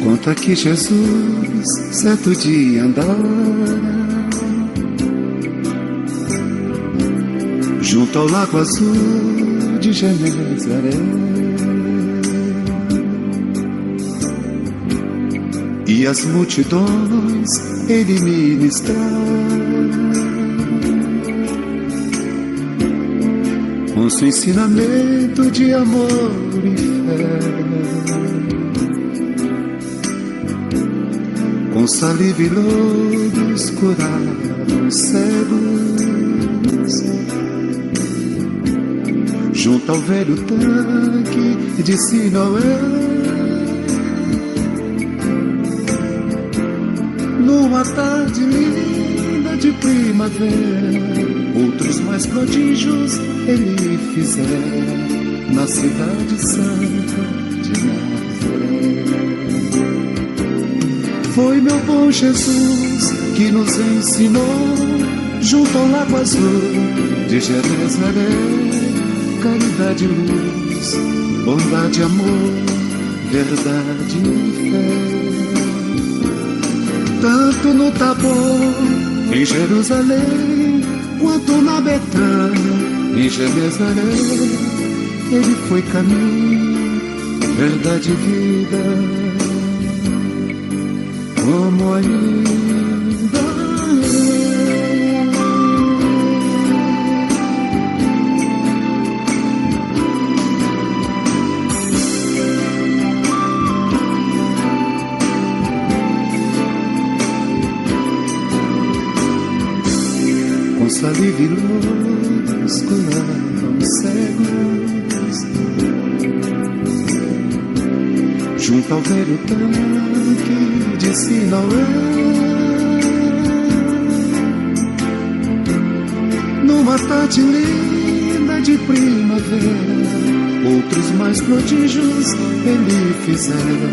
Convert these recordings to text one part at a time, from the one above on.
Conta que Jesus certo dia andava junto ao lago azul de Genezaré, e as multidões ele ministrava com seu ensinamento de amor e fé. Com saliva e lodos curavam cegos, junto ao velho tanque de Siloé. Numa tarde linda de primavera, outros mais prodígios ele fizera na cidade santa de Nazaré. Foi meu bom Jesus que nos ensinou, junto ao lago azul de Genezaré, caridade e luz, bondade e amor, verdade e fé. Tanto no Tabor, em Jerusalém, quanto na Betânia, em Genezaré, ele foi caminho, verdade e vida. Como ainda com saliva e lodos curavam cegos, junto ao velho tanque de Siloé. Numa tarde linda de primavera, outros mais prodígios ele fizera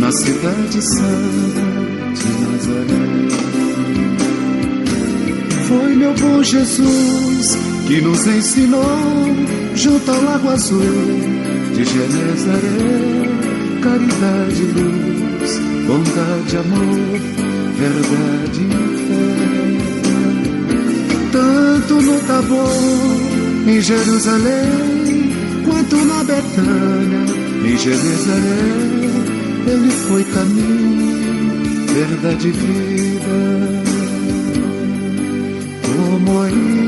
na cidade santa de Nazaré. Foi meu bom Jesus que nos ensinou, junto ao lago azul de Genezaré, caridade e luz, bondade, amor, verdade e fé. Tanto no Tabor, em Jerusalém, quanto na Betânia, em Genezaré, ele foi caminho, verdade e vida. Como ainda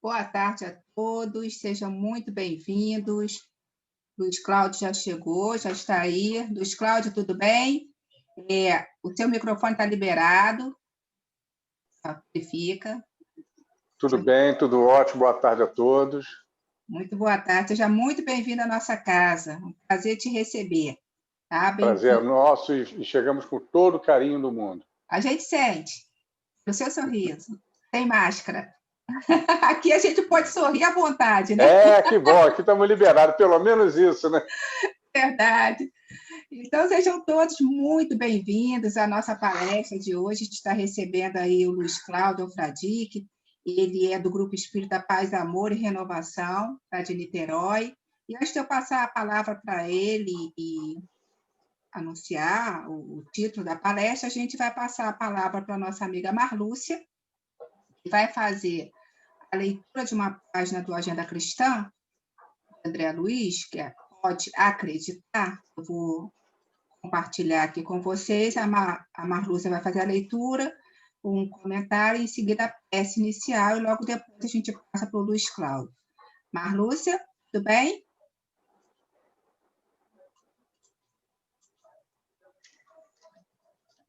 Boa tarde a todos, sejam muito bem-vindos. Luiz Cláudio já chegou, já está aí. Luiz Cláudio, tudo bem? O seu microfone está liberado. Fica. Tudo bem, tudo ótimo. Boa tarde a todos. Muito boa tarde. Seja muito bem-vindo à nossa casa. Um prazer te receber. Tá? Prazer nosso e chegamos com todo o carinho do mundo. A gente sente o seu sorriso. Tem máscara. Aqui a gente pode sorrir à vontade, né? Que bom. Aqui estamos liberados. Pelo menos isso, né? Verdade. Então, sejam todos muito bem-vindos à nossa palestra de hoje. A gente está recebendo aí o Luiz Cláudio Fradique. Ele é do Grupo Espírita Paz, Amor e Renovação, tá, de Niterói. E antes de eu passar a palavra para ele e anunciar o título da palestra, a gente vai passar a palavra para a nossa amiga Marlúcia, que vai fazer a leitura de uma página do Agenda Cristã, André Luiz, que é Pode Acreditar. Eu vou compartilhar aqui com vocês. A Marlúcia vai fazer a leitura um comentário, em seguida a peça inicial, e logo depois a gente passa para o Luiz Cláudio. Marlúcia, tudo bem?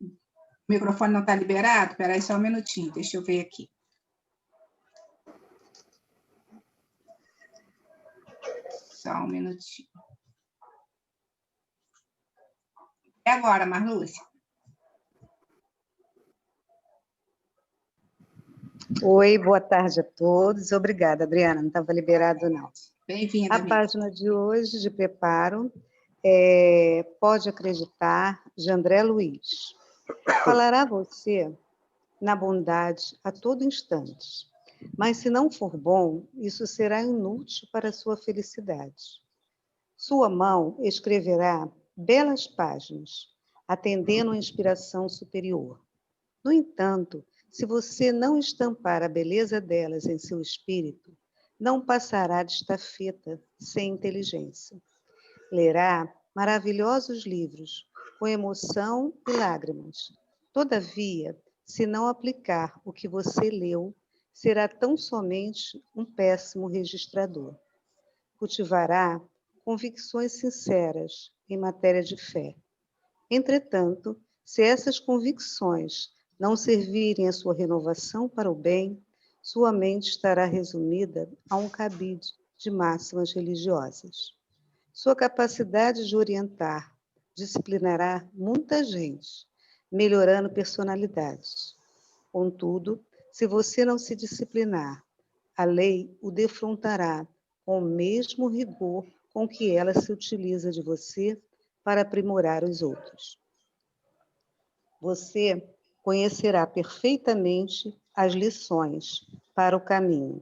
O microfone não está liberado? Espera aí só um minutinho, deixa eu ver aqui. Só um minutinho. E agora, Marlúcia? Oi, boa tarde a todos. Obrigada, Adriana, não estava liberado, não. Bem-vinda, A página de hoje, de preparo, Pode Acreditar, de André Luiz. Falará você na bondade a todo instante, mas se não for bom, isso será inútil para a sua felicidade. Sua mão escreverá belas páginas, atendendo à inspiração superior. No entanto, se você não estampar a beleza delas em seu espírito, não passará de estafeta sem inteligência. Lerá maravilhosos livros, com emoção e lágrimas. Todavia, se não aplicar o que você leu, será tão somente um péssimo registrador. Cultivará convicções sinceras em matéria de fé. Entretanto, se essas convicções não servirem à sua renovação para o bem, sua mente estará resumida a um cabide de máximas religiosas. Sua capacidade de orientar disciplinará muita gente, melhorando personalidades. Contudo, se você não se disciplinar, a lei o defrontará com o mesmo rigor com que ela se utiliza de você para aprimorar os outros. Você conhecerá perfeitamente as lições para o caminho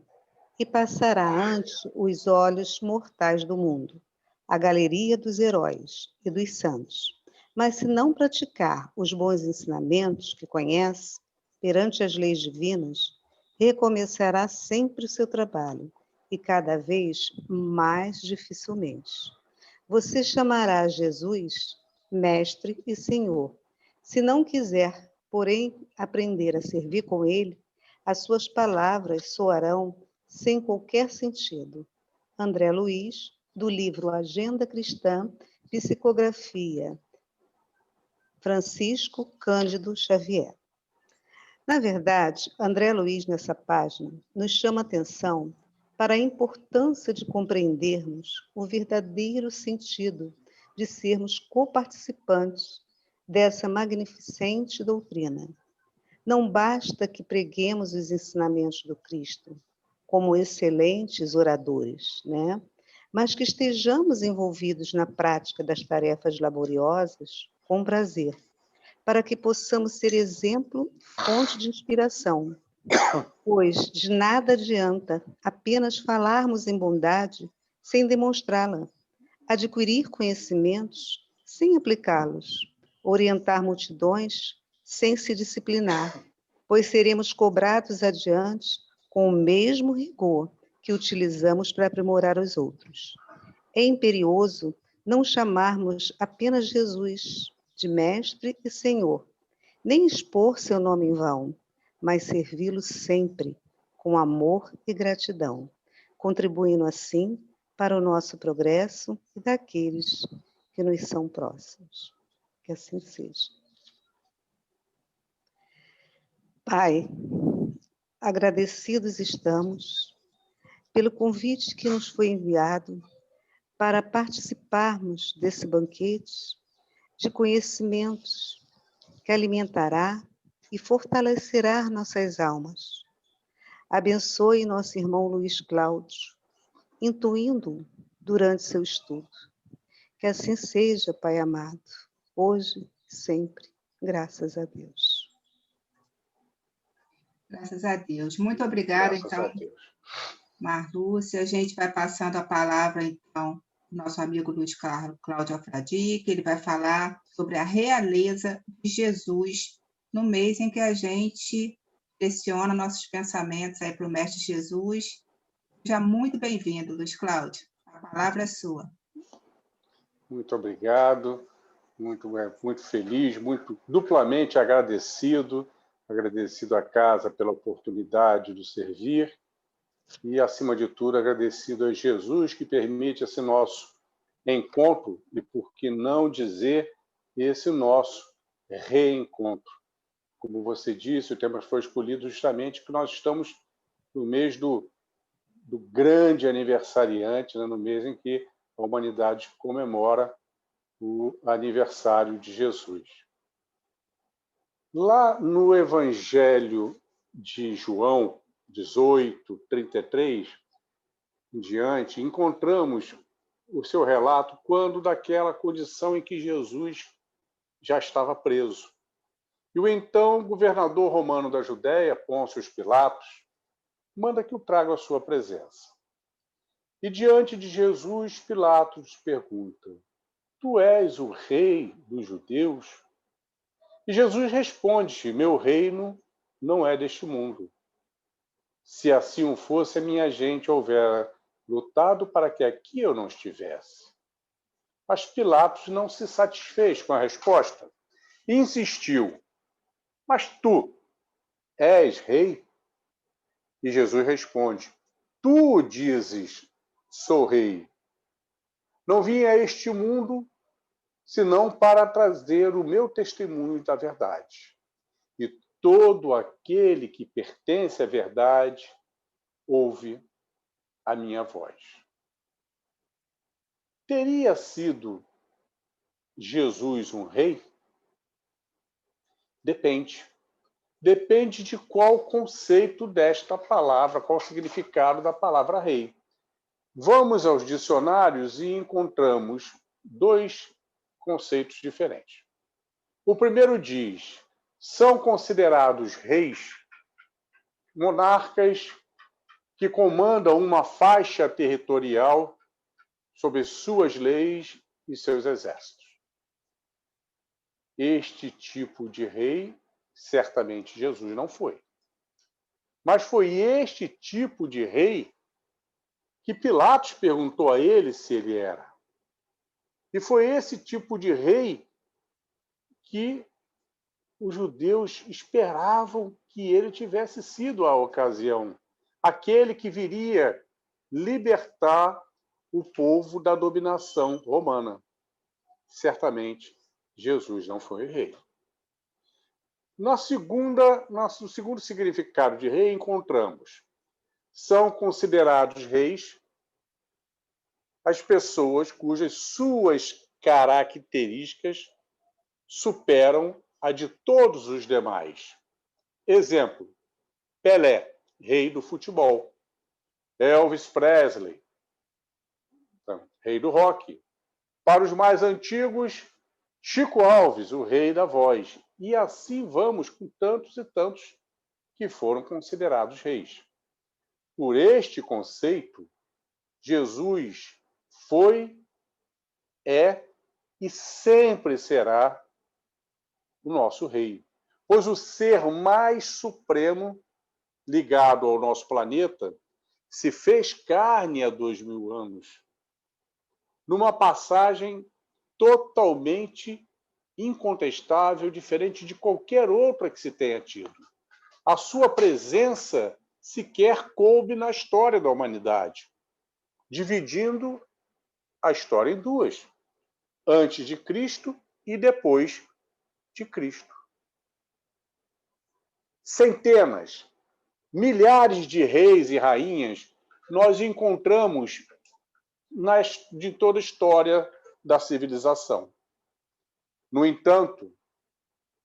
e passará ante os olhos mortais do mundo, a galeria dos heróis e dos santos. Mas se não praticar os bons ensinamentos que conhece, perante as leis divinas, recomeçará sempre o seu trabalho, e cada vez mais dificilmente. Você chamará Jesus Mestre e Senhor. Se não quiser, porém, aprender a servir com Ele, as suas palavras soarão sem qualquer sentido. André Luiz, do livro Agenda Cristã, Psicografia, Francisco Cândido Xavier. Na verdade, André Luiz, nessa página, nos chama a atenção para a importância de compreendermos o verdadeiro sentido de sermos coparticipantes dessa magnificente doutrina. Não basta que preguemos os ensinamentos do Cristo como excelentes oradores, né? Mas que estejamos envolvidos na prática das tarefas laboriosas com prazer, para que possamos ser exemplo e fonte de inspiração, pois de nada adianta apenas falarmos em bondade sem demonstrá-la, adquirir conhecimentos sem aplicá-los, orientar multidões sem se disciplinar, pois seremos cobrados adiante com o mesmo rigor que utilizamos para aprimorar os outros. É imperioso não chamarmos apenas Jesus de Mestre e Senhor, nem expor seu nome em vão, mas servi-lo sempre com amor e gratidão, contribuindo assim para o nosso progresso e daqueles que nos são próximos. Que assim seja. Pai, agradecidos estamos pelo convite que nos foi enviado para participarmos desse banquete de conhecimentos que alimentará e fortalecerá nossas almas. Abençoe nosso irmão Luiz Cláudio, intuindo durante seu estudo. Que assim seja, Pai amado, hoje e sempre, graças a Deus. Graças a Deus. Muito obrigada, então, Marlúcia. A gente vai passando a palavra, então, ao nosso amigo Luiz Cláudio Alfradique, que ele vai falar sobre a realeza de Jesus no mês em que a gente direciona nossos pensamentos aí para o Mestre Jesus. Seja muito bem-vindo, Luiz Cláudio. A palavra é sua. Muito obrigado, muito feliz, muito duplamente agradecido agradecido à casa pela oportunidade de servir e, acima de tudo, agradecido a Jesus que permite esse nosso encontro e, por que não dizer, esse nosso reencontro. Como você disse, o tema foi escolhido justamente porque nós estamos no mês do grande aniversariante, né, no mês em que a humanidade comemora o aniversário de Jesus. Lá no Evangelho de João 18, 33, em diante, encontramos o seu relato quando daquela condição em que Jesus já estava preso. E o então governador romano da Judéia, Pôncio Pilatos, manda que o traga à sua presença. E diante de Jesus, Pilatos pergunta: Tu és o rei dos judeus? E Jesus responde: Meu reino não é deste mundo. Se assim o fosse, a minha gente houvera lutado para que aqui eu não estivesse. Mas Pilatos não se satisfez com a resposta e insistiu: Mas tu és rei? E Jesus responde: Tu dizes, sou rei. Não vim a este mundo senão para trazer o meu testemunho da verdade. E todo aquele que pertence à verdade ouve a minha voz. Teria sido Jesus um rei? Depende. Depende de qual conceito desta palavra, qual o significado da palavra rei. Vamos aos dicionários e encontramos dois conceitos diferentes. O primeiro diz: são considerados reis monarcas que comandam uma faixa territorial sob suas leis e seus exércitos. Este tipo de rei, certamente Jesus não foi. Mas foi este tipo de rei que Pilatos perguntou a ele se ele era. E foi esse tipo de rei que os judeus esperavam que ele tivesse sido a ocasião. Aquele que viria libertar o povo da dominação romana. Certamente, Jesus não foi rei. Nosso segundo significado de rei encontramos: são considerados reis as pessoas cujas suas características superam a de todos os demais. Exemplo: Pelé, rei do futebol. Elvis Presley, rei do rock. Para os mais antigos, Chico Alves, o rei da voz. E assim vamos com tantos e tantos que foram considerados reis. Por este conceito, Jesus foi, é e sempre será o nosso rei. Pois o ser mais supremo ligado ao nosso planeta se fez carne há 2000 anos, numa passagem totalmente incontestável, diferente de qualquer outra que se tenha tido. A sua presença sequer coube na história da humanidade, dividindo a história em duas: antes de Cristo e depois de Cristo. Centenas, milhares de reis e rainhas nós encontramos de toda a história da civilização. No entanto,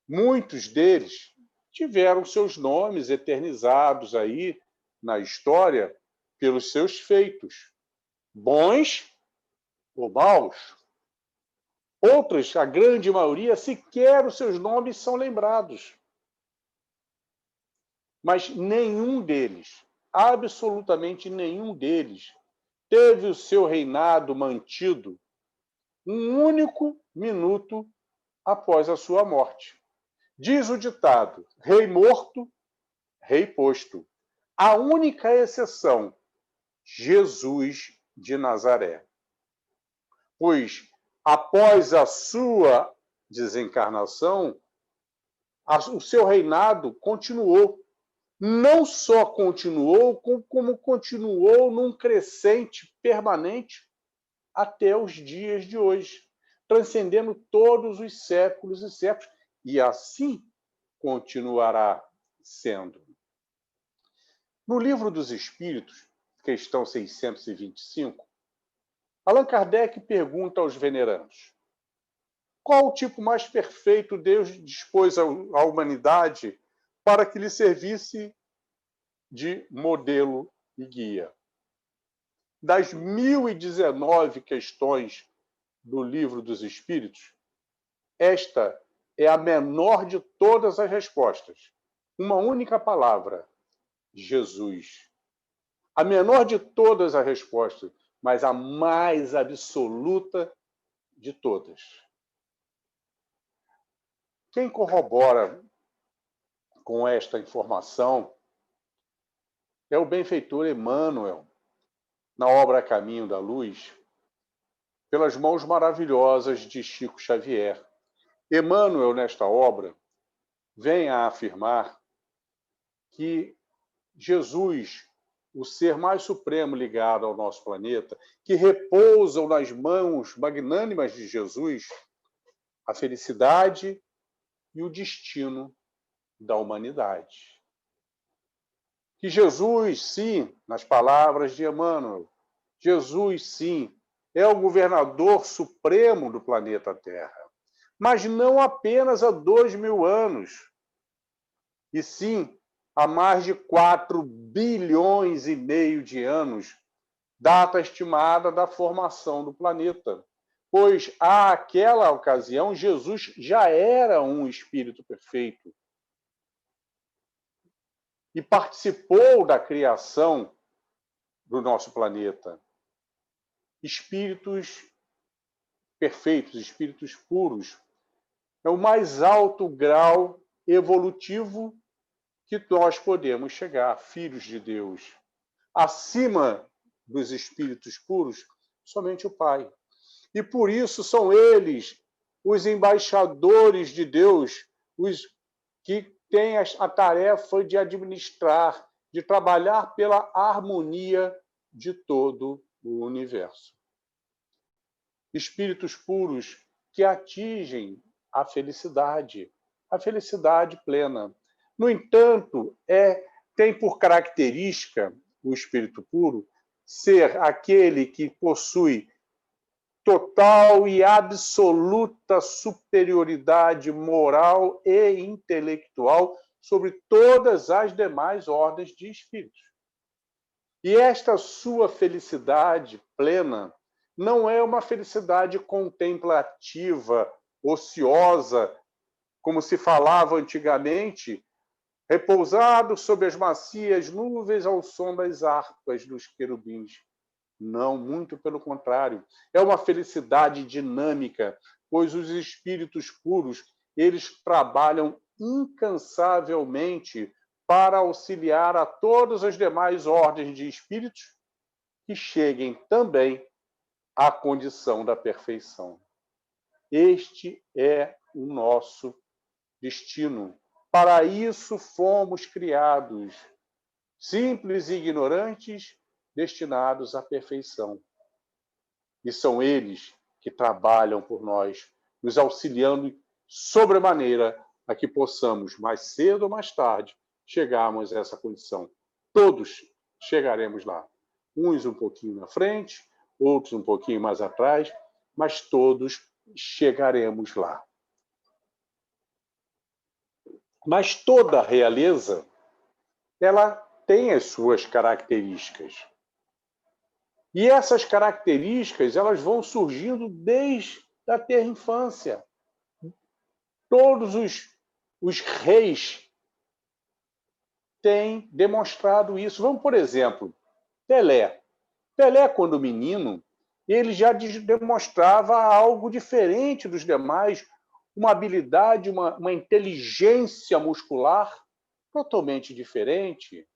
muitos deles tiveram seus nomes eternizados aí na história pelos seus feitos, bons ou maus. Outros, a grande maioria, sequer os seus nomes são lembrados. Mas nenhum deles, absolutamente nenhum deles, teve o seu reinado mantido um único minuto após a sua morte. Diz o ditado: rei morto, rei posto. A única exceção, Jesus de Nazaré. Pois, após a sua desencarnação, o seu reinado continuou. Não só continuou, como continuou num crescente permanente até os dias de hoje, transcendendo todos os séculos e séculos, e assim continuará sendo. No Livro dos Espíritos, questão 625, Allan Kardec pergunta aos venerandos: qual o tipo mais perfeito Deus dispôs à humanidade para que lhe servisse de modelo e guia? Das 1019 questões do Livro dos Espíritos, esta é a menor de todas as respostas. Uma única palavra: Jesus. A menor de todas as respostas, mas a mais absoluta de todas. Quem corrobora com esta informação é o benfeitor Emmanuel, na obra Caminho da Luz, pelas mãos maravilhosas de Chico Xavier. Emmanuel, nesta obra, vem a afirmar que Jesus, o ser mais supremo ligado ao nosso planeta, que repousam nas mãos magnânimas de Jesus a felicidade e o destino da humanidade. Que Jesus, sim, nas palavras de Emmanuel, Jesus, sim, é o governador supremo do planeta Terra, mas não apenas há 2000 anos, e sim há mais de 4 bilhões e meio de anos, data estimada da formação do planeta, pois àquela ocasião Jesus já era um espírito perfeito e participou da criação do nosso planeta. Espíritos perfeitos, espíritos puros, é o mais alto grau evolutivo que nós podemos chegar, filhos de Deus. Acima dos espíritos puros, somente o Pai. E por isso são eles os embaixadores de Deus, os que têm a tarefa de administrar, de trabalhar pela harmonia de todo o universo. Espíritos puros que atingem a felicidade plena. No entanto, tem por característica o espírito puro ser aquele que possui total e absoluta superioridade moral e intelectual sobre todas as demais ordens de espíritos. E esta sua felicidade plena não é uma felicidade contemplativa, ociosa, como se falava antigamente, repousado sob as macias nuvens ao som das harpas dos querubins. Não, muito pelo contrário. É uma felicidade dinâmica, pois os espíritos puros, eles trabalham incansavelmente para auxiliar a todas as demais ordens de espíritos que cheguem também à condição da perfeição. Este é o nosso destino. Para isso fomos criados, simples e ignorantes, destinados à perfeição. E são eles que trabalham por nós, nos auxiliando sobremaneira a que possamos, mais cedo ou mais tarde, chegarmos a essa condição. Todos chegaremos lá. Uns um pouquinho na frente, outros um pouquinho mais atrás, mas todos chegaremos lá. Mas toda realeza, ela tem as suas características. E essas características, elas vão surgindo desde a terra infância. Todos os reis têm demonstrado isso. Vamos, por exemplo, Pelé. Pelé, quando menino, ele já demonstrava algo diferente dos demais, uma habilidade, uma inteligência muscular totalmente diferente.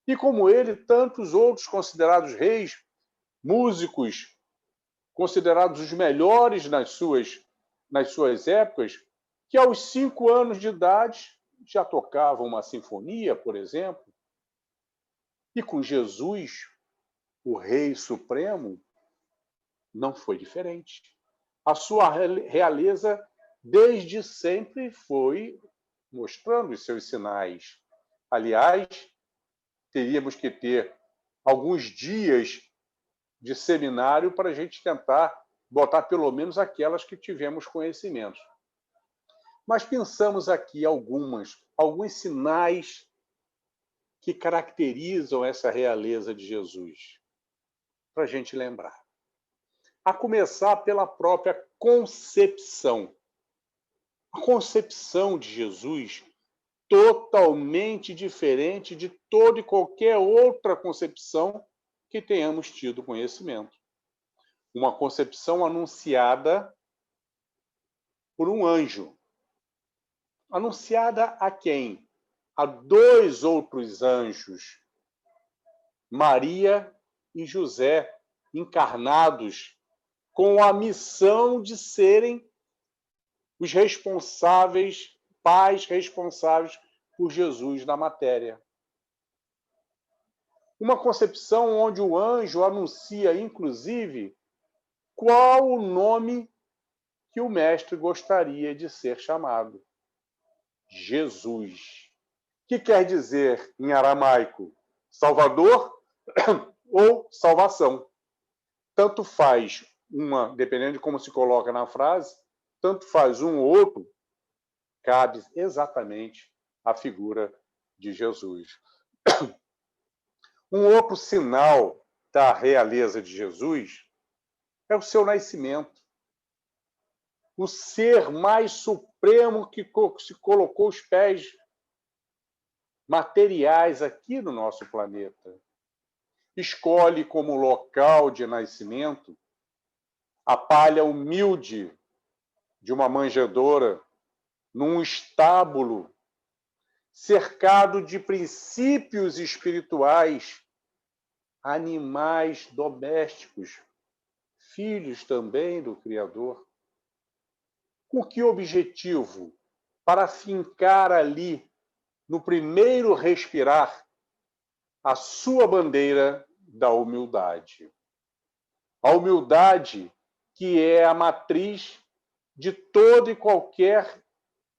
E como ele, tantos outros considerados reis, músicos, considerados os melhores nas suas épocas, que aos 5 anos de idade já tocava uma sinfonia, por exemplo, e com Jesus, o Rei Supremo, não foi diferente. A sua realeza, desde sempre, foi mostrando os seus sinais. Aliás, teríamos que ter alguns dias de seminário para a gente tentar botar pelo menos aquelas que tivemos conhecimento. Mas pensamos aqui alguns sinais que caracterizam essa realeza de Jesus, para a gente lembrar. A começar pela própria concepção. A concepção de Jesus totalmente diferente de toda e qualquer outra concepção que tenhamos tido conhecimento. Uma concepção anunciada por um anjo. Anunciada a quem? A 2 outros anjos, Maria e José, encarnados com a missão de serem os responsáveis, pais responsáveis por Jesus na matéria. Uma concepção onde o anjo anuncia, inclusive, qual o nome que o mestre gostaria de ser chamado. Jesus. Que quer dizer, em aramaico, Salvador ou salvação. Tanto faz uma, dependendo de como se coloca na frase, tanto faz um ou outro, cabe exatamente à figura de Jesus. Um outro sinal da realeza de Jesus é o seu nascimento. O ser mais supremo que se colocou os pés materiais aqui no nosso planeta. Escolhe como local de nascimento a palha humilde de uma manjedoura num estábulo cercado de princípios espirituais, animais domésticos, filhos também do Criador. Com que objetivo? Para fincar ali, no primeiro respirar, a sua bandeira da humildade. A humildade que é a matriz de toda e qualquer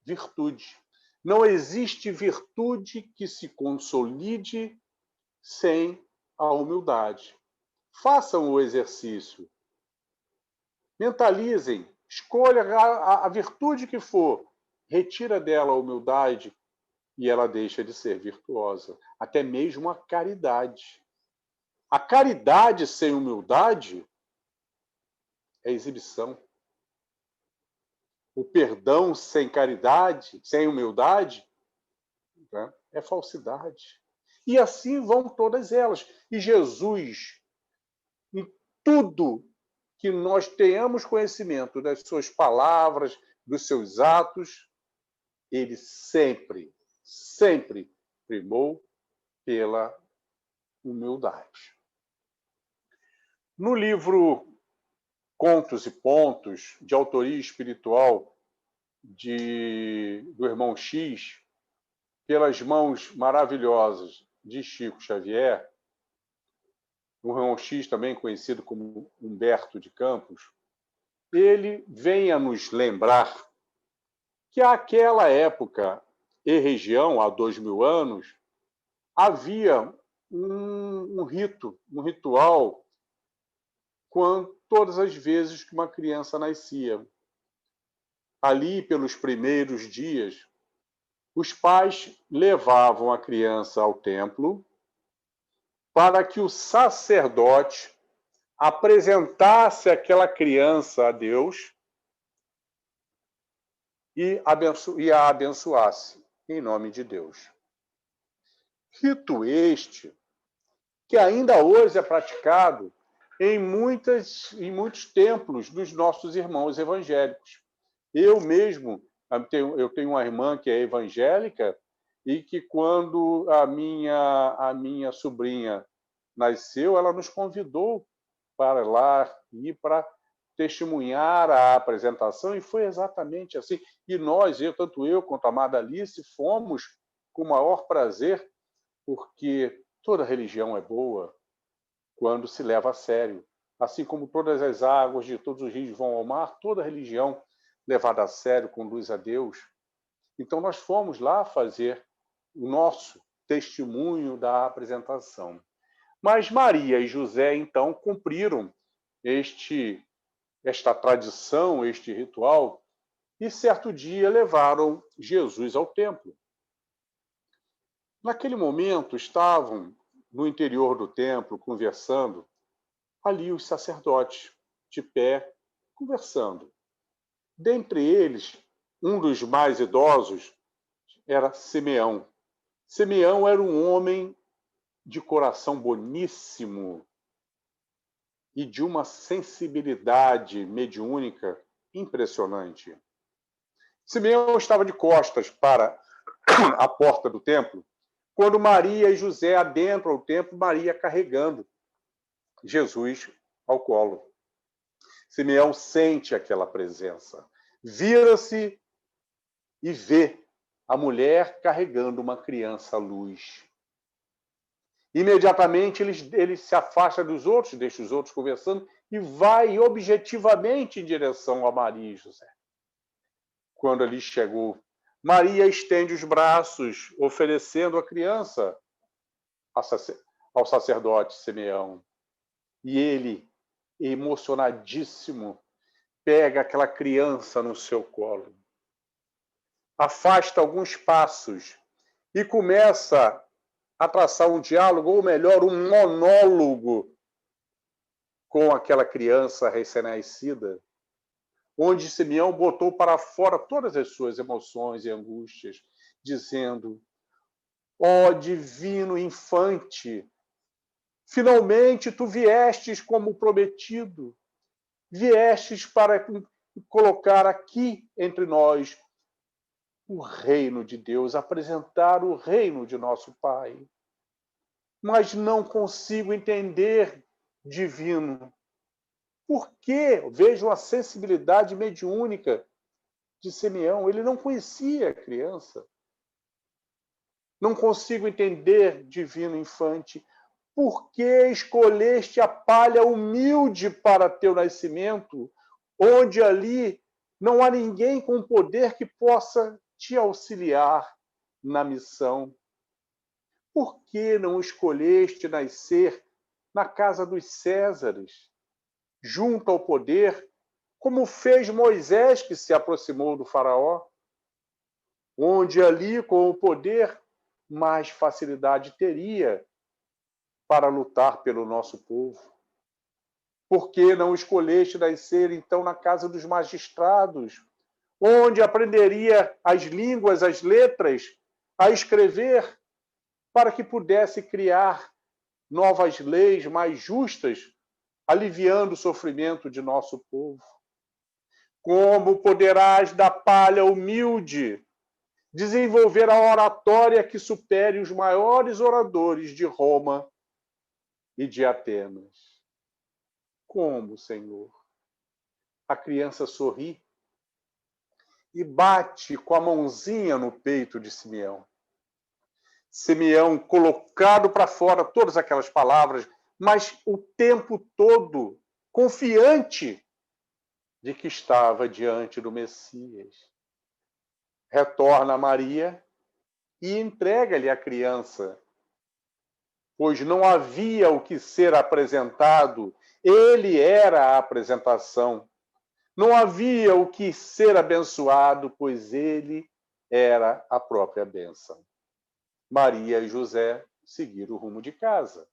virtude. Não existe virtude que se consolide sem a humildade. Façam o exercício. Mentalizem. Escolha a virtude que for. Retira dela a humildade e ela deixa de ser virtuosa. Até mesmo a caridade. A caridade sem humildade é exibição. O perdão sem caridade, sem humildade, né, é falsidade. E assim vão todas elas. E Jesus, em tudo que nós tenhamos conhecimento das suas palavras, dos seus atos, ele sempre, sempre primou pela humildade. No livro Contos e Pontos, de autoria espiritual do irmão X, pelas mãos maravilhosas de Chico Xavier, o irmão X, também conhecido como Humberto de Campos, ele vem a nos lembrar que àquela época e região, há 2000 anos, havia um ritual, todas as vezes que uma criança nascia. Ali, pelos primeiros dias, os pais levavam a criança ao templo para que o sacerdote apresentasse aquela criança a Deus e a abençoasse, em nome de Deus. Rito este que ainda hoje é praticado em muitos templos dos nossos irmãos evangélicos. Eu mesmo, eu tenho uma irmã que é evangélica e que quando a minha sobrinha nasceu, ela nos convidou para lá ir para testemunhar a apresentação, e foi exatamente assim. E nós, tanto eu quanto a amada Alice, fomos com o maior prazer, porque toda religião é boa quando se leva a sério. Assim como todas as águas de todos os rios vão ao mar, toda religião levada a sério conduz a Deus. Então, nós fomos lá fazer o nosso testemunho da apresentação. Mas Maria e José, então, cumpriram esta tradição, este ritual, e certo dia levaram Jesus ao templo. Naquele momento, estavam no interior do templo, conversando, ali os sacerdotes, de pé, conversando. Dentre eles, um dos mais idosos era Simeão. Simeão era um homem de coração boníssimo e de uma sensibilidade mediúnica impressionante. Simeão estava de costas para a porta do templo, quando Maria e José adentram o templo, Maria carregando Jesus ao colo. Simeão sente aquela presença, vira-se e vê a mulher carregando uma criança à luz. Imediatamente ele se afasta dos outros, deixa os outros conversando e vai objetivamente em direção a Maria e José. Quando ali chegou, Maria estende os braços, oferecendo a criança ao sacerdote Simeão. E ele, emocionadíssimo, pega aquela criança no seu colo, afasta alguns passos e começa a traçar um diálogo, ou melhor, um monólogo com aquela criança recém-nascida, onde Simeão botou para fora todas as suas emoções e angústias, dizendo: ó divino infante, finalmente tu viestes como prometido, viestes para colocar aqui entre nós o reino de Deus, apresentar o reino de nosso Pai. Mas não consigo entender, divino, por que vejo a sensibilidade mediúnica de Simeão. Ele não conhecia a criança. Não consigo entender, divino infante, por que escolheste a palha humilde para teu nascimento, onde ali não há ninguém com poder que possa te auxiliar na missão? Por que não escolheste nascer na casa dos Césares, junto ao poder, como fez Moisés, que se aproximou do faraó, onde ali, com o poder, mais facilidade teria para lutar pelo nosso povo? Por que não escolheste nascer, então, na casa dos magistrados, onde aprenderia as línguas, as letras, a escrever, para que pudesse criar novas leis mais justas, aliviando o sofrimento de nosso povo? Como poderás, da palha humilde, desenvolver a oratória que supere os maiores oradores de Roma e de Atenas? Como, Senhor? A criança sorri e bate com a mãozinha no peito de Simeão. Simeão, colocado para fora todas aquelas palavras, mas o tempo todo confiante de que estava diante do Messias. Retorna a Maria e entrega-lhe a criança, pois não havia o que ser apresentado, ele era a apresentação. Não havia o que ser abençoado, pois ele era a própria bênção. Maria e José seguiram o rumo de casa.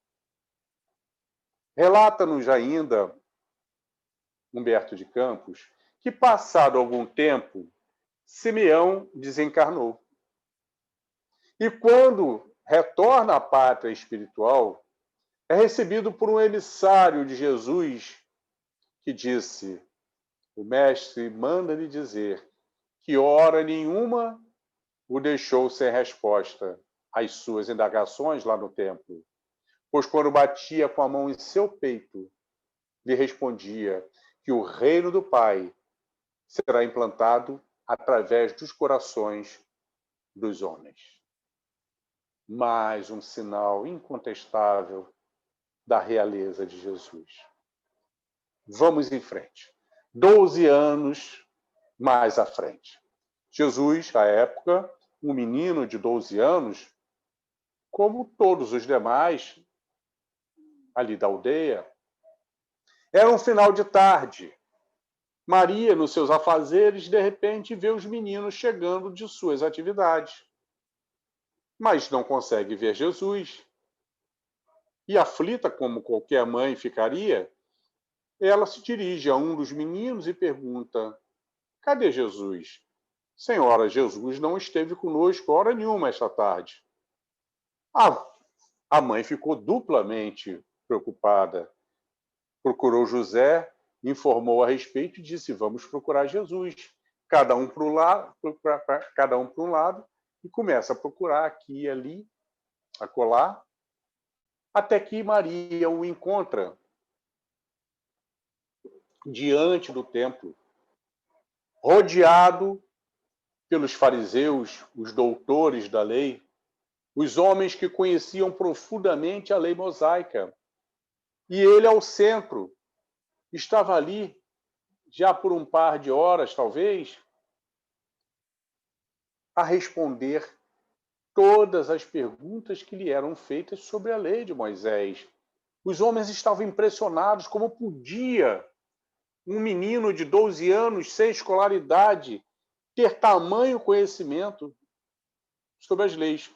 Relata-nos ainda Humberto de Campos que, passado algum tempo, Simeão desencarnou. E quando retorna à pátria espiritual, é recebido por um emissário de Jesus que disse: o mestre manda-lhe dizer que hora nenhuma o deixou sem resposta às suas indagações lá no templo, pois quando batia com a mão em seu peito, lhe respondia que o reino do Pai será implantado através dos corações dos homens. Mais um sinal incontestável da realeza de Jesus. Vamos em frente. 12 anos mais à frente. Jesus, à época, um menino de 12 anos, como todos os demais ali da aldeia. Era um final de tarde. Maria, nos seus afazeres, de repente vê os meninos chegando de suas atividades. Mas não consegue ver Jesus. E aflita, como qualquer mãe ficaria, ela se dirige a um dos meninos e pergunta: cadê Jesus? Senhora, Jesus não esteve conosco hora nenhuma esta tarde. A mãe ficou duplamente preocupada. Procurou José, informou a respeito e disse: vamos procurar Jesus. Cada um para um lado, e começa a procurar aqui e ali, acolá, até que Maria o encontra diante do templo, rodeado pelos fariseus, os doutores da lei, os homens que conheciam profundamente a lei mosaica. E ele, ao centro, estava ali, já por um par de horas, talvez, a responder todas as perguntas que lhe eram feitas sobre a lei de Moisés. Os homens estavam impressionados como podia um menino de 12 anos, sem escolaridade, ter tamanho conhecimento sobre as leis.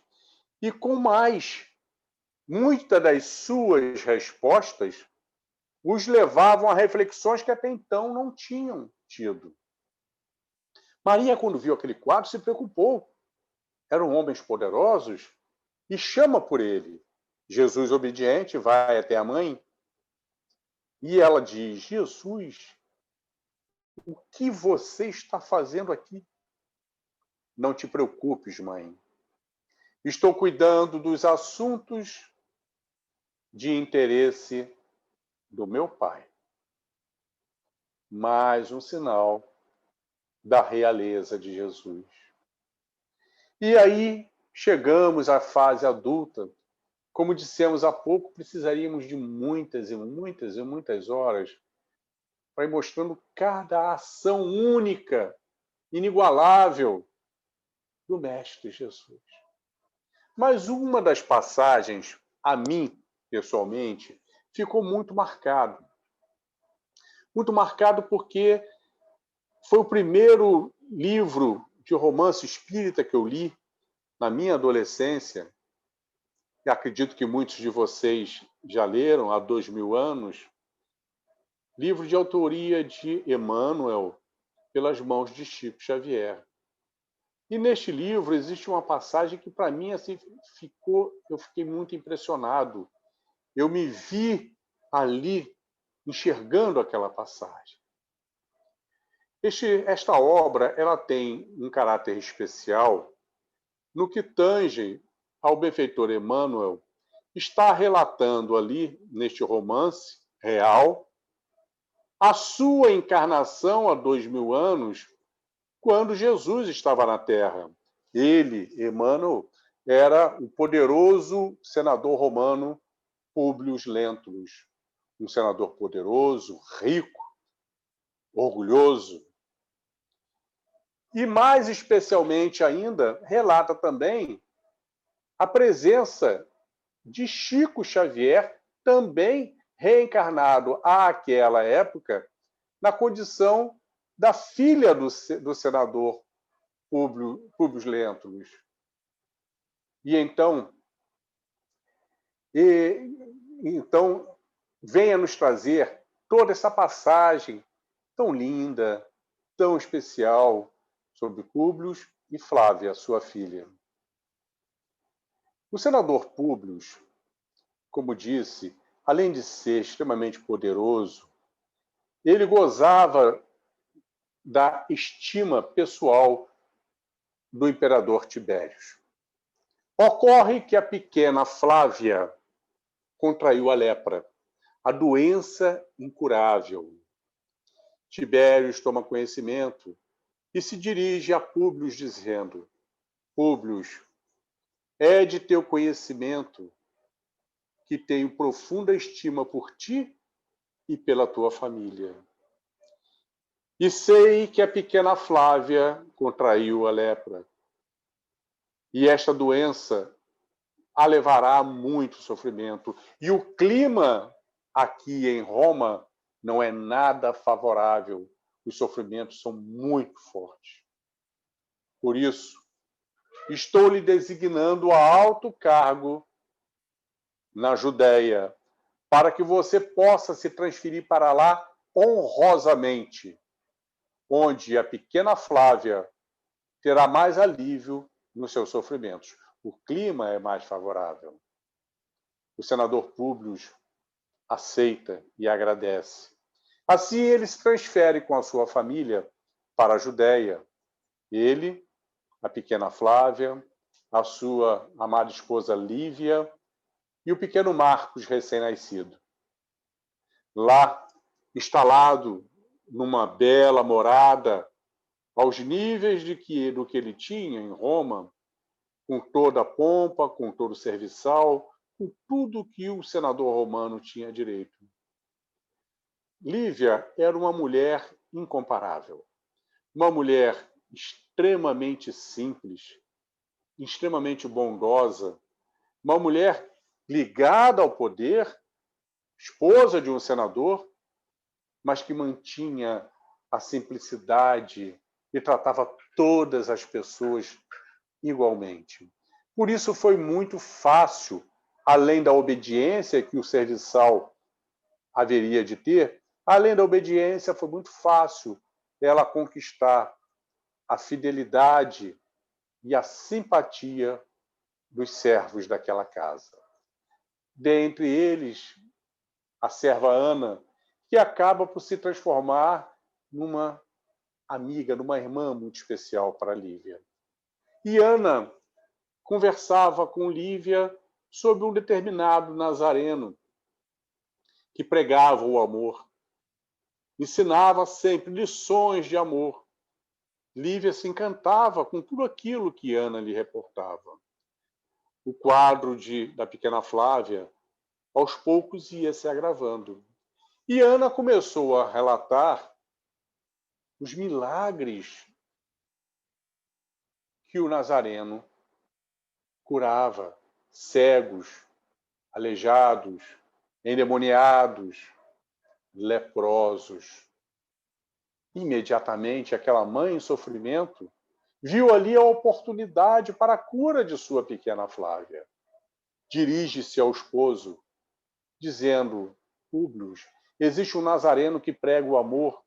E com mais, muitas das suas respostas os levavam a reflexões que até então não tinham tido. Maria, quando viu aquele quadro, se preocupou. Eram homens poderosos e chama por ele. Jesus, obediente, vai até a mãe e ela diz: Jesus, o que você está fazendo aqui? Não te preocupes, mãe. Estou cuidando dos assuntos de interesse do meu Pai. Mais um sinal da realeza de Jesus. E aí chegamos à fase adulta. Como dissemos há pouco, precisaríamos de muitas e muitas e muitas horas para ir mostrando cada ação única, inigualável do Mestre Jesus. Mas uma das passagens, a mim, pessoalmente, ficou muito marcado. Muito marcado porque foi o primeiro livro de romance espírita que eu li na minha adolescência. E acredito que muitos de vocês já leram há 2000 anos. Livro de autoria de Emmanuel, pelas mãos de Chico Xavier. E neste livro existe uma passagem que, para mim, assim, eu fiquei muito impressionado. Eu me vi ali enxergando aquela passagem. Esta obra ela tem um caráter especial no que tange ao benfeitor Emmanuel, está relatando ali, neste romance real, a sua encarnação há 2000 anos, quando Jesus estava na Terra. Ele, Emmanuel, era o poderoso senador romano Públio Lentulus, um senador poderoso, rico, orgulhoso. E mais especialmente ainda, relata também a presença de Chico Xavier, também reencarnado àquela época, na condição da filha do senador Públio Lentulus. E então venha nos trazer toda essa passagem tão linda, tão especial, sobre Públio e Flávia, sua filha. O senador Públio, como disse, além de ser extremamente poderoso, ele gozava da estima pessoal do imperador Tibério. Ocorre que a pequena Flávia contraiu a lepra, a doença incurável. Tibérios toma conhecimento e se dirige a Públio dizendo: Públio, é de teu conhecimento que tenho profunda estima por ti e pela tua família. E sei que a pequena Flávia contraiu a lepra. E esta doença a levará a muito sofrimento. E o clima aqui em Roma não é nada favorável. Os sofrimentos são muito fortes. Por isso, estou lhe designando a alto cargo na Judéia, para que você possa se transferir para lá honrosamente, onde a pequena Flávia terá mais alívio nos seus sofrimentos. O clima é mais favorável. O senador Públio aceita e agradece. Assim, ele se transfere com a sua família para a Judéia. Ele, a pequena Flávia, a sua amada esposa Lívia e o pequeno Marcos, recém-nascido. Lá, instalado numa bela morada, aos níveis do que ele tinha em Roma, com toda a pompa, com todo o serviçal, com tudo que o senador romano tinha direito. Lívia era uma mulher incomparável, uma mulher extremamente simples, extremamente bondosa, uma mulher ligada ao poder, esposa de um senador, mas que mantinha a simplicidade e tratava todas as pessoas igualmente. Por isso foi muito fácil, além da obediência que o serviçal haveria de ter, além da obediência, foi muito fácil ela conquistar a fidelidade e a simpatia dos servos daquela casa. Dentre eles, a serva Ana, que acaba por se transformar numa amiga, numa irmã muito especial para Lívia. E Ana conversava com Lívia sobre um determinado nazareno que pregava o amor, ensinava sempre lições de amor. Lívia se encantava com tudo aquilo que Ana lhe reportava. O quadro da pequena Flávia, aos poucos, ia se agravando. E Ana começou a relatar os milagres que o nazareno curava: cegos, aleijados, endemoniados, leprosos. Imediatamente, aquela mãe em sofrimento viu ali a oportunidade para a cura de sua pequena Flávia. Dirige-se ao esposo, dizendo: Públio, existe um nazareno que prega o amor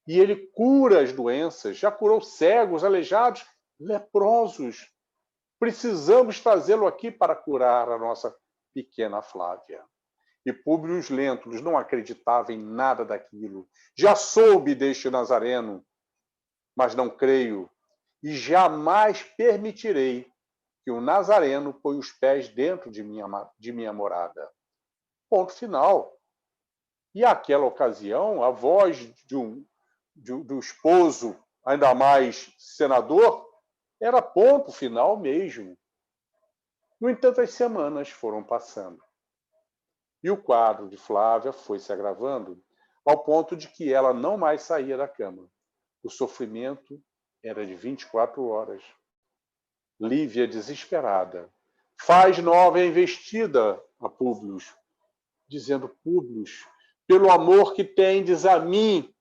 e ele cura as doenças, já curou cegos, aleijados, leprosos. Precisamos trazê-lo aqui para curar a nossa pequena Flávia. E Públio Lentulus não acreditava em nada daquilo. Já soube deste nazareno, mas não creio e jamais permitirei que o nazareno põe os pés dentro de minha morada. Ponto final. E àquela ocasião, a voz do esposo, ainda mais senador, era ponto final mesmo. No entanto, as semanas foram passando. E o quadro de Flávia foi se agravando ao ponto de que ela não mais saía da cama. O sofrimento era de 24 horas. Lívia, desesperada, faz nova investida a Públio, dizendo: Públio, pelo amor que tendes a mim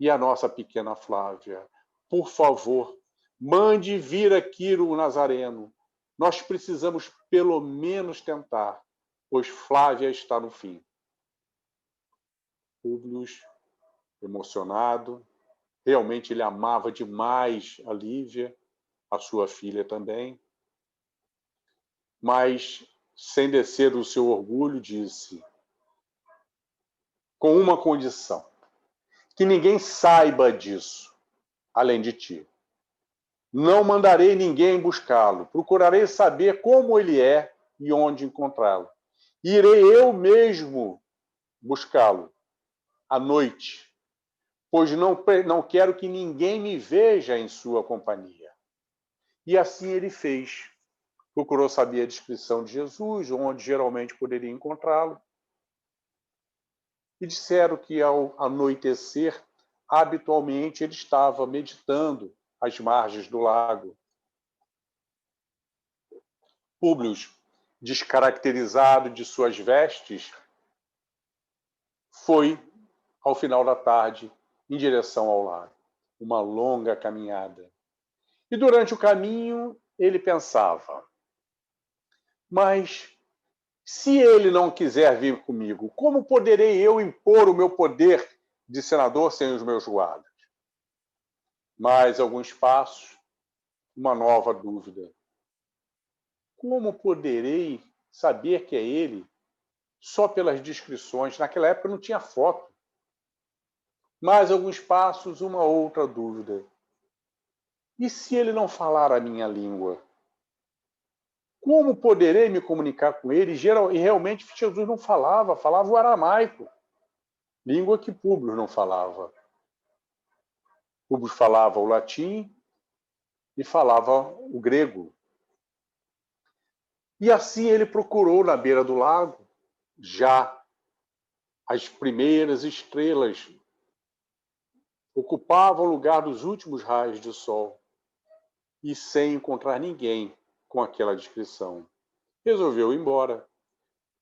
e a nossa pequena Flávia, por favor, mande vir aqui o nazareno. Nós precisamos pelo menos tentar, pois Flávia está no fim. Públio, emocionado, realmente ele amava demais a Lívia, a sua filha também, mas, sem descer do seu orgulho, disse: com uma condição, que ninguém saiba disso, além de ti. Não mandarei ninguém buscá-lo, procurarei saber como ele é e onde encontrá-lo. Irei eu mesmo buscá-lo, à noite, pois não quero que ninguém me veja em sua companhia. E assim ele fez. Procurou saber a descrição de Jesus, onde geralmente poderia encontrá-lo. E disseram que ao anoitecer, habitualmente ele estava meditando às margens do lago. Públio, descaracterizado de suas vestes, foi, ao final da tarde, em direção ao lago. Uma longa caminhada. E durante o caminho, ele pensava: mas se ele não quiser vir comigo, como poderei eu impor o meu poder de senador sem os meus guardas? Mais alguns passos, uma nova dúvida. Como poderei saber que é ele só pelas descrições? Naquela época não tinha foto. Mais alguns passos, uma outra dúvida. E se ele não falar a minha língua? Como poderei me comunicar com ele? E realmente Jesus não falava o aramaico, língua que Públio não falava. Públio falava o latim e falava o grego. E assim ele procurou na beira do lago, já as primeiras estrelas ocupavam o lugar dos últimos raios de sol, e sem encontrar ninguém com aquela descrição. Resolveu ir embora,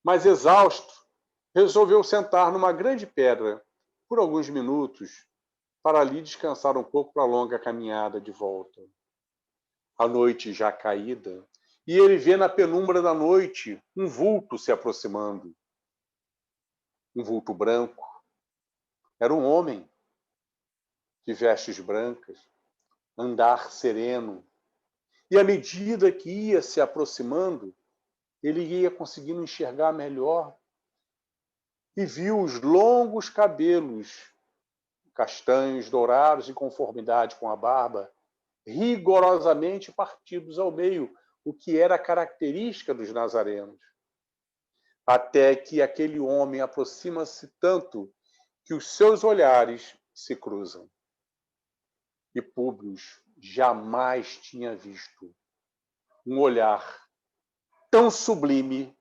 mas exausto, resolveu sentar numa grande pedra por alguns minutos para ali descansar um pouco para a longa caminhada de volta. A noite já caída, e ele vê na penumbra da noite um vulto se aproximando. Um vulto branco. Era um homem de vestes brancas, andar sereno. E à medida que ia se aproximando, ele ia conseguindo enxergar melhor e viu os longos cabelos, castanhos, dourados, em conformidade com a barba, rigorosamente partidos ao meio, o que era característica dos nazarenos. Até que aquele homem aproxima-se tanto que os seus olhares se cruzam. E Públio jamais tinha visto um olhar tão sublime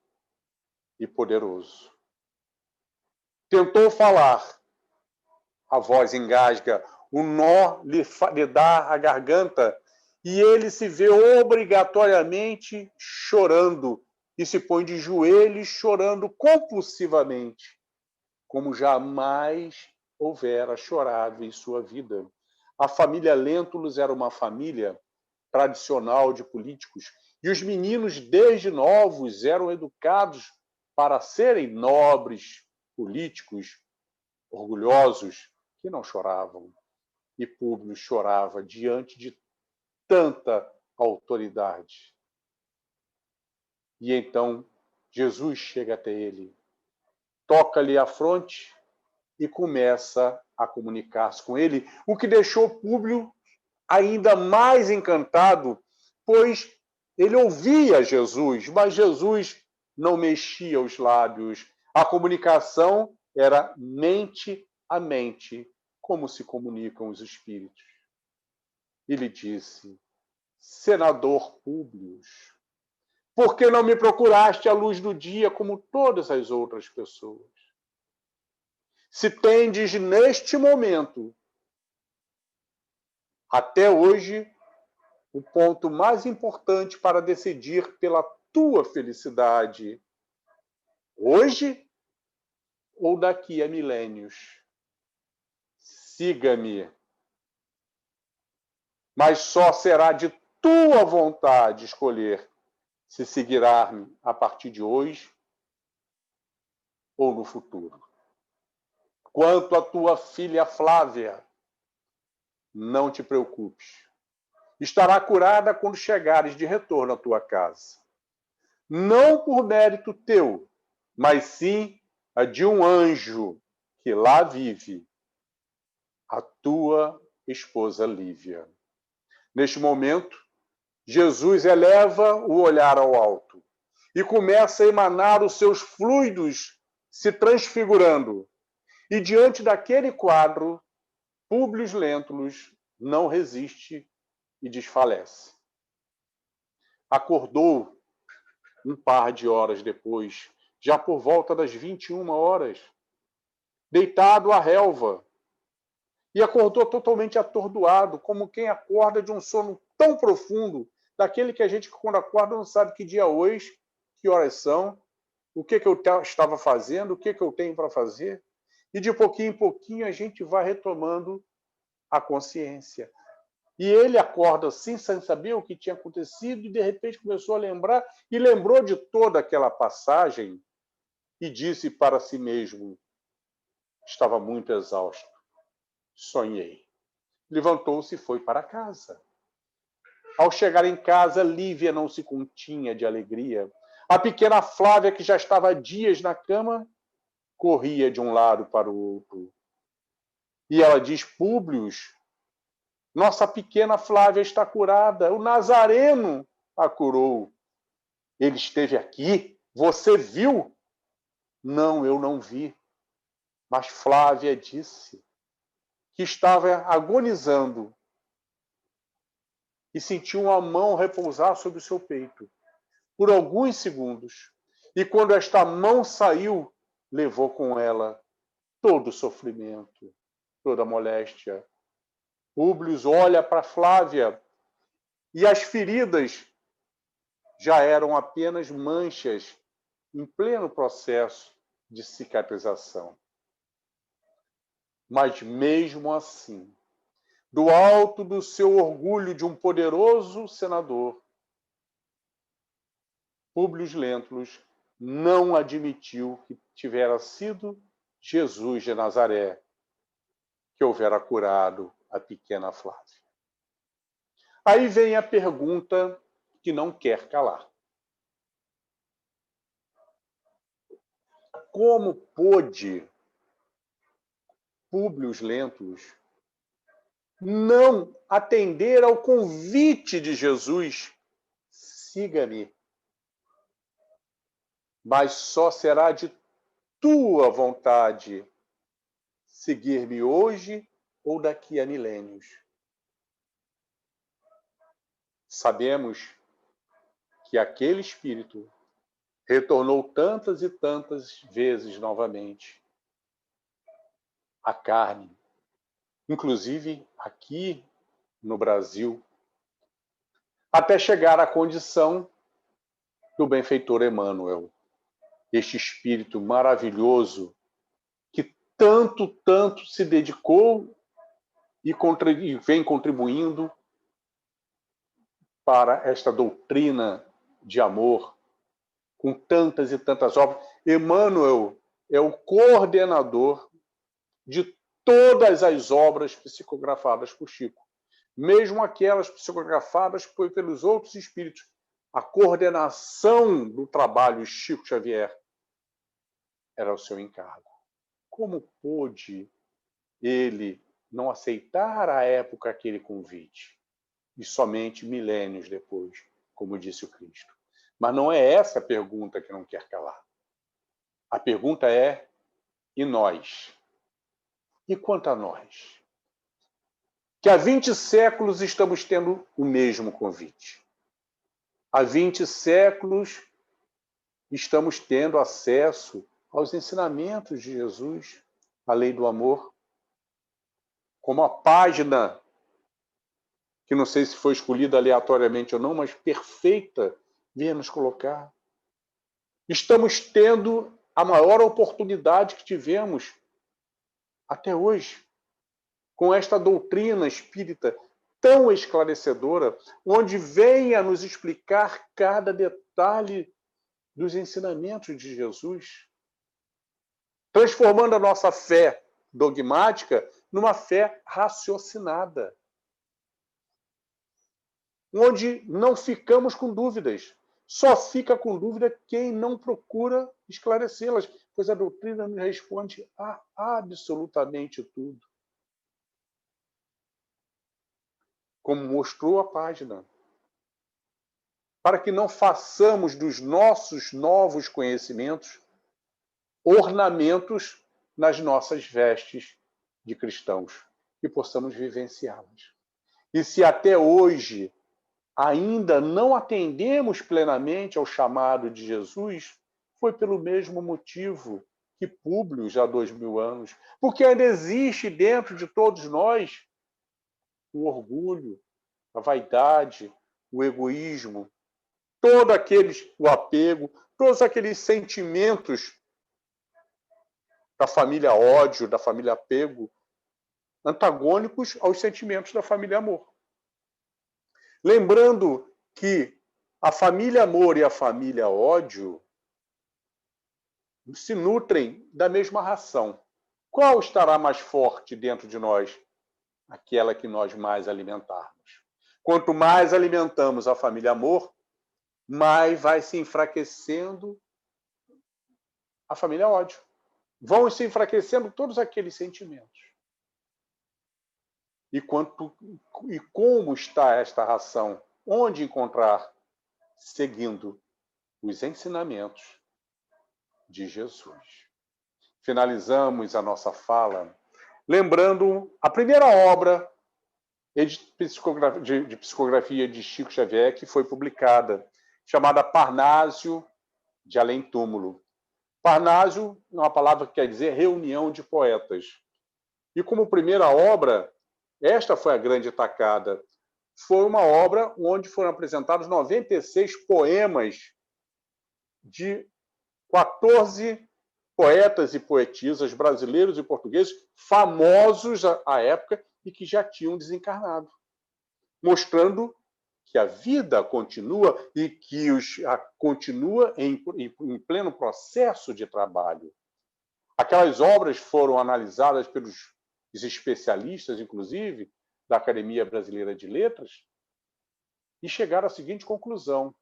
e poderoso. Tentou falar, a voz engasga, o nó lhe dá a garganta e ele se vê obrigatoriamente chorando e se põe de joelhos chorando compulsivamente, como jamais houvera chorado em sua vida. A família Lentulus era uma família tradicional de políticos e os meninos, desde novos, eram educados para serem nobres políticos, orgulhosos, que não choravam. E Públio chorava diante de tanta autoridade. E então Jesus chega até ele, toca-lhe a fronte e começa a comunicar-se com ele, o que deixou Públio ainda mais encantado, pois ele ouvia Jesus, mas Jesus não mexia os lábios. A comunicação era mente a mente, como se comunicam os espíritos. Ele disse: senador Públio, por que não me procuraste à luz do dia como todas as outras pessoas? Se tendes neste momento, até hoje, o ponto mais importante para decidir pela tua felicidade, hoje ou daqui a milênios, siga-me. Mas só será de tua vontade escolher se seguirá-me a partir de hoje ou no futuro. Quanto à tua filha Flávia, não te preocupes. Estará curada quando chegares de retorno à tua casa. Não por mérito teu, mas sim a de um anjo que lá vive, a tua esposa Lívia. Neste momento, Jesus eleva o olhar ao alto e começa a emanar os seus fluidos se transfigurando. E diante daquele quadro, Públio Lentulus não resiste e desfalece. Acordou um par de horas depois, já por volta das 21 horas, deitado à relva, e acordou totalmente atordoado, como quem acorda de um sono tão profundo, daquele que a gente, quando acorda, não sabe que dia é hoje, que horas são, o que eu estava fazendo, o que eu tenho para fazer. E de pouquinho em pouquinho a gente vai retomando a consciência. E ele acorda assim, sem saber o que tinha acontecido, e de repente começou a lembrar, e lembrou de toda aquela passagem, e disse para si mesmo: estava muito exausto, sonhei. Levantou-se e foi para casa. Ao chegar em casa, Lívia não se continha de alegria. A pequena Flávia, que já estava há dias na cama, corria de um lado para o outro. E ela diz: Públio, nossa pequena Flávia está curada. O Nazareno a curou. Ele esteve aqui? Você viu? Não, eu não vi. Mas Flávia disse que estava agonizando e sentiu uma mão repousar sobre o seu peito por alguns segundos. E quando esta mão saiu, levou com ela todo o sofrimento, toda a moléstia. Públio olha para Flávia e as feridas já eram apenas manchas em pleno processo de cicatrização. Mas mesmo assim, do alto do seu orgulho de um poderoso senador, Públio Lentulus não admitiu que tivera sido Jesus de Nazaré que houvera curado a pequena Flávia. Aí vem a pergunta que não quer calar. Como pôde Públio Lentulus não atender ao convite de Jesus? Siga-me, mas só será de tua vontade seguir-me hoje ou daqui a milênios. Sabemos que aquele espírito retornou tantas e tantas vezes novamente à carne, inclusive aqui no Brasil, até chegar à condição do benfeitor Emmanuel, este espírito maravilhoso que tanto se dedicou e vem contribuindo para esta doutrina de amor, com tantas e tantas obras. Emmanuel é o coordenador de todas as obras psicografadas por Chico, mesmo aquelas psicografadas pelos outros espíritos. A coordenação do trabalho Chico Xavier era o seu encargo. Como pôde ele não aceitar à época aquele convite? E somente milênios depois, como disse o Cristo. Mas não é essa a pergunta que não quer calar. A pergunta é: e nós? E quanto a nós? Que há 20 séculos estamos tendo o mesmo convite. Há 20 séculos estamos tendo acesso aos ensinamentos de Jesus, a lei do amor, como a página, que não sei se foi escolhida aleatoriamente ou não, mas perfeita, vinha nos colocar. Estamos tendo a maior oportunidade que tivemos até hoje, com esta doutrina espírita tão esclarecedora, onde venha nos explicar cada detalhe dos ensinamentos de Jesus, transformando a nossa fé dogmática numa fé raciocinada, onde não ficamos com dúvidas. Só fica com dúvida quem não procura esclarecê-las, pois a doutrina nos responde a absolutamente tudo. Como mostrou a página. Para que não façamos dos nossos novos conhecimentos ornamentos nas nossas vestes de cristãos. e possamos vivenciá-las. E se até hoje ainda não atendemos plenamente ao chamado de Jesus, foi pelo mesmo motivo que Públio, já há 2000 anos, porque ainda existe dentro de todos nós o orgulho, a vaidade, o egoísmo, o apego, todos aqueles sentimentos da família ódio, da família apego, antagônicos aos sentimentos da família amor. Lembrando que a família amor e a família ódio se nutrem da mesma ração. Qual estará mais forte dentro de nós? Aquela que nós mais alimentarmos. Quanto mais alimentamos a família amor, mais vai se enfraquecendo a família ódio. Vão se enfraquecendo todos aqueles sentimentos. E como está esta ração? Onde encontrar? Seguindo os ensinamentos de Jesus. Finalizamos a nossa fala lembrando a primeira obra de psicografia de Chico Xavier que foi publicada, chamada Parnásio de Além Túmulo. Parnásio é uma palavra que quer dizer reunião de poetas. E como primeira obra, esta foi a grande tacada. Foi uma obra onde foram apresentados 96 poemas de 14 poetas e poetisas brasileiros e portugueses famosos à época e que já tinham desencarnado, mostrando que a vida continua e que continua em pleno processo de trabalho. Aquelas obras foram analisadas pelos especialistas, inclusive, da Academia Brasileira de Letras, e chegaram à seguinte conclusão: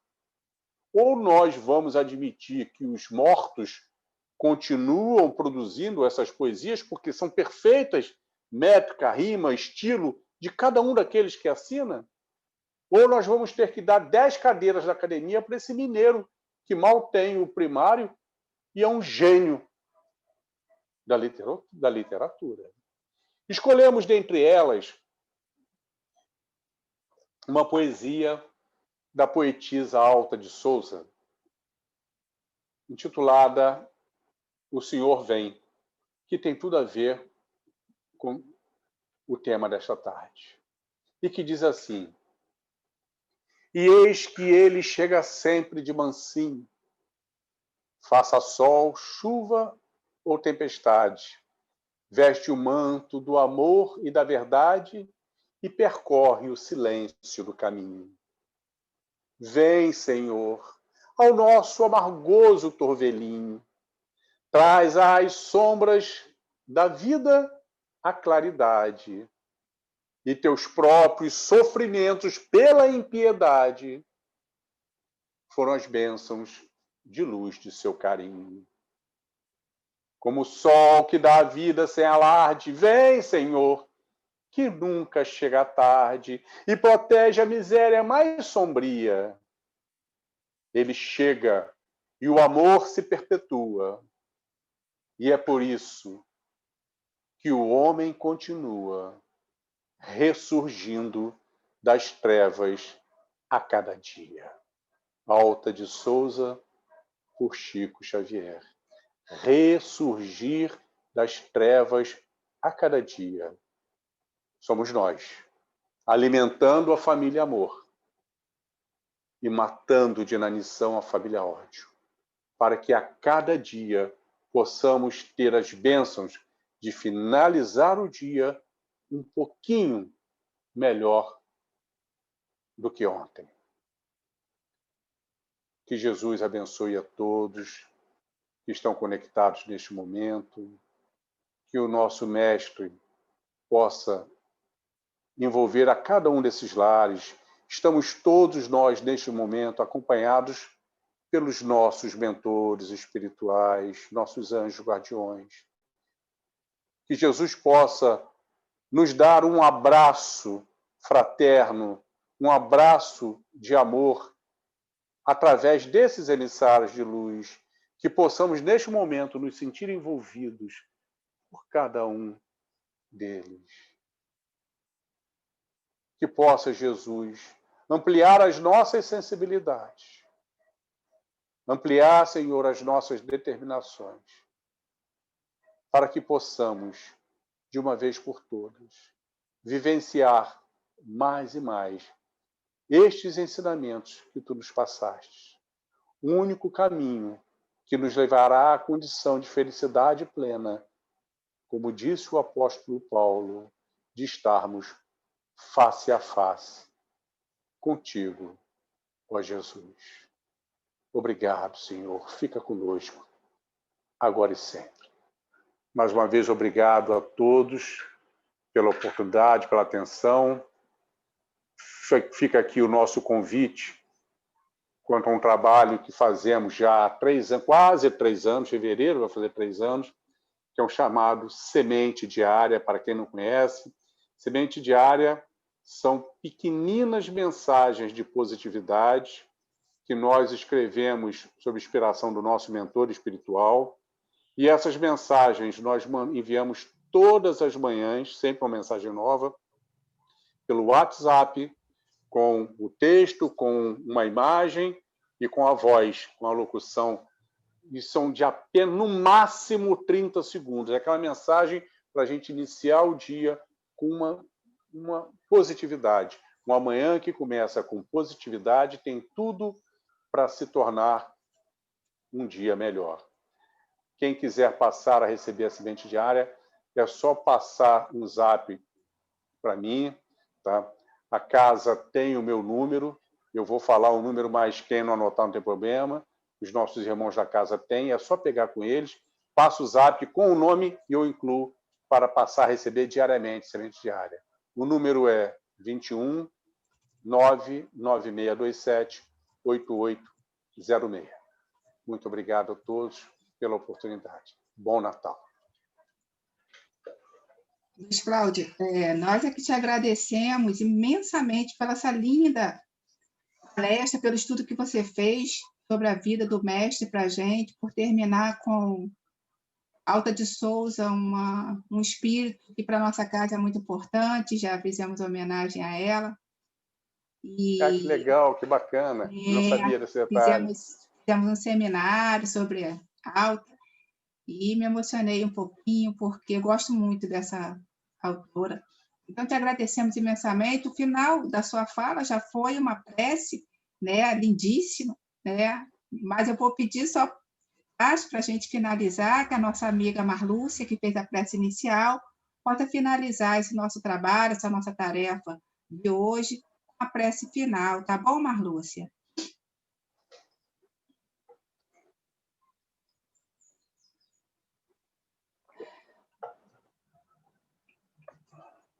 ou nós vamos admitir que os mortos continuam produzindo essas poesias porque são perfeitas, métrica, rima, estilo, de cada um daqueles que assina, ou nós vamos ter que dar 10 cadeiras da academia para esse mineiro que mal tem o primário e é um gênio da literatura. Escolhemos dentre elas uma poesia da poetisa Alta de Souza, intitulada O Senhor Vem, que tem tudo a ver com o tema desta tarde. E que diz assim: e eis que ele chega sempre de mansinho, faça sol, chuva ou tempestade, veste o manto do amor e da verdade e percorre o silêncio do caminho. Vem, Senhor, ao nosso amargoso torvelinho, traz às sombras da vida a claridade, e teus próprios sofrimentos pela impiedade foram as bênçãos de luz de seu carinho. Como o sol que dá a vida sem alarde, vem, Senhor, que nunca chega tarde e protege a miséria mais sombria. Ele chega e o amor se perpetua. E é por isso que o homem continua ressurgindo das trevas a cada dia. Alta de Souza, por Chico Xavier. Ressurgir das trevas a cada dia. Somos nós, alimentando a família amor e matando de inanição a família ódio, para que a cada dia possamos ter as bênçãos de finalizar o dia um pouquinho melhor do que ontem. Que Jesus abençoe a todos que estão conectados neste momento, que o nosso Mestre possa envolver a cada um desses lares. Estamos todos nós, neste momento, acompanhados pelos nossos mentores espirituais, nossos anjos guardiões. Que Jesus possa nos dar um abraço fraterno, um abraço de amor, através desses emissários de luz, que possamos, neste momento, nos sentir envolvidos por cada um deles. que possa, Jesus, ampliar as nossas sensibilidades, ampliar, Senhor, as nossas determinações, para que possamos, de uma vez por todas, vivenciar mais e mais estes ensinamentos que tu nos passaste. O único caminho que nos levará à condição de felicidade plena, como disse o apóstolo Paulo, de estarmos face a face contigo, ó Jesus. Obrigado, Senhor. Fica conosco, agora e sempre. Mais uma vez, obrigado a todos pela oportunidade, pela atenção. Fica aqui o nosso convite quanto a um trabalho que fazemos já há 3 anos, quase 3 anos, fevereiro vai fazer 3 anos, que é um chamado Semente Diária, para quem não conhece. Semente Diária são pequeninas mensagens de positividade que nós escrevemos sob inspiração do nosso mentor espiritual. E essas mensagens nós enviamos todas as manhãs, sempre uma mensagem nova, pelo WhatsApp, com o texto, com uma imagem e com a voz, com a locução. E são de apenas, no máximo, 30 segundos. É aquela mensagem para a gente iniciar o dia com uma positividade. Uma manhã que começa com positividade tem tudo para se tornar um dia melhor. Quem quiser passar a receber a semente diária, é só passar um zap para mim, tá? A casa tem o meu número, eu vou falar o número, mas quem não anotar não tem problema. Os nossos irmãos da casa têm, é só pegar com eles, passa o zap com o nome e eu incluo para passar a receber diariamente, semente diária. O número é 21 99627 8806. Muito obrigado a todos pela oportunidade. Bom Natal. Luiz Cláudio, nós é que te agradecemos imensamente pela essa linda palestra, pelo estudo que você fez sobre a vida do mestre para a gente, por terminar com Alta de Souza, um espírito que para a nossa casa é muito importante, já fizemos homenagem a ela. Que legal, que bacana. Não sabia desse detalhe. Fizemos um seminário sobre Alta e me emocionei um pouquinho, porque eu gosto muito dessa autora. Então, te agradecemos imensamente. O final da sua fala já foi uma prece, né, lindíssima, né? Mas eu vou pedir só para a gente finalizar, que a nossa amiga Marlúcia, que fez a prece inicial, possa finalizar esse nosso trabalho, essa nossa tarefa de hoje, com a prece final. Tá bom, Marlúcia?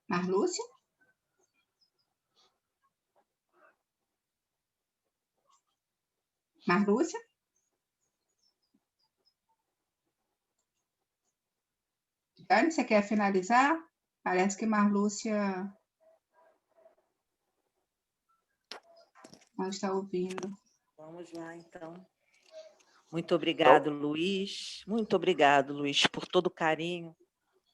Marlúcia? Marlúcia? Dani, você quer finalizar? Parece que Marlúcia não está ouvindo. Vamos lá, então. Muito obrigado, Luiz. Muito obrigado, Luiz, por todo o carinho,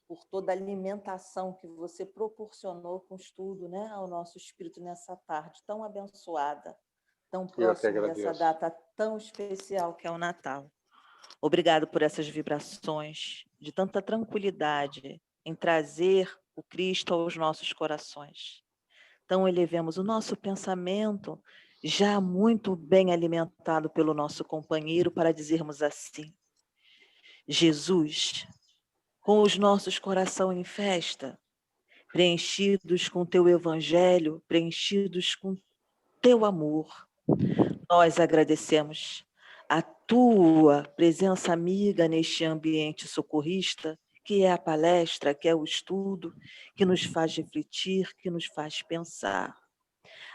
por toda a alimentação que você proporcionou com o estudo, né, ao nosso espírito nessa tarde tão abençoada, tão próxima dessa data tão especial que é o Natal. Obrigado por essas vibrações de tanta tranquilidade em trazer o Cristo aos nossos corações. Então, elevemos o nosso pensamento, já muito bem alimentado pelo nosso companheiro, para dizermos assim: Jesus, com os nossos corações em festa, preenchidos com teu evangelho, preenchidos com teu amor, nós agradecemos a tua presença amiga neste ambiente socorrista, que é a palestra, que é o estudo, que nos faz refletir, que nos faz pensar.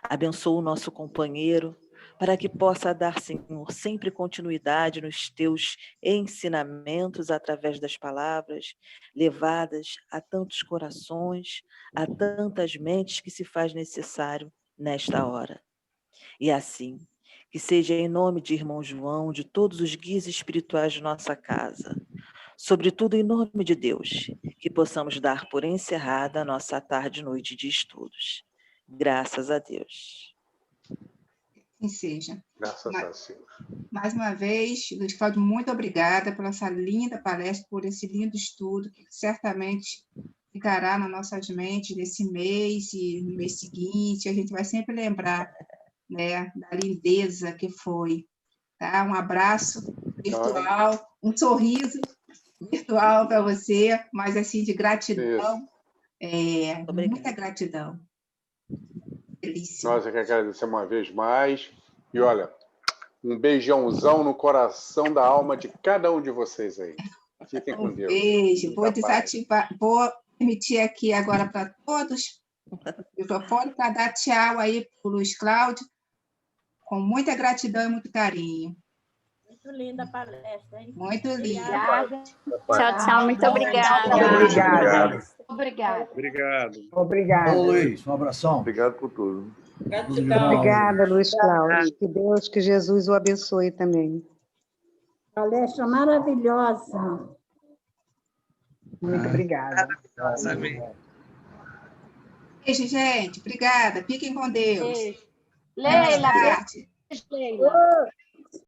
Abençoa o nosso companheiro, para que possa dar, Senhor, sempre continuidade nos teus ensinamentos através das palavras, levadas a tantos corações, a tantas mentes que se faz necessário nesta hora. E assim, que seja em nome de irmão João, de todos os guias espirituais de nossa casa, sobretudo em nome de Deus, que possamos dar por encerrada a nossa tarde e noite de estudos. Graças a Deus. Assim seja. Graças a Deus. Mais uma vez, Luiz Cláudio, muito obrigada por essa linda palestra, por esse lindo estudo, que certamente ficará nas nossas mentes nesse mês e no mês seguinte. A gente vai sempre lembrar, né, da lindeza que foi. Tá? Um abraço virtual, um sorriso virtual para você, mas assim, de gratidão, muita gratidão. Delícia. Nós é que agradecemos uma vez mais. E olha, um beijãozão no coração da alma de cada um de vocês aí. Fiquem com Deus. Beijo. Vou desativar, vou permitir aqui agora para todos o microfone para dar tchau aí para o Luiz Cláudio, com muita gratidão e muito carinho. Muito linda a palestra, hein? Muito linda. Obrigada. Tchau, tchau. Muito obrigada. Obrigada. Obrigado. Obrigada. Ô, Luiz, um abração. Obrigado por tudo. Gratidão. Obrigada, Luiz Cláudio. Que Deus, que Jesus o abençoe também. Palestra maravilhosa. Muito obrigada. Beijo, gente. Obrigada. Fiquem com Deus. Leila, Boa tarde. Leila.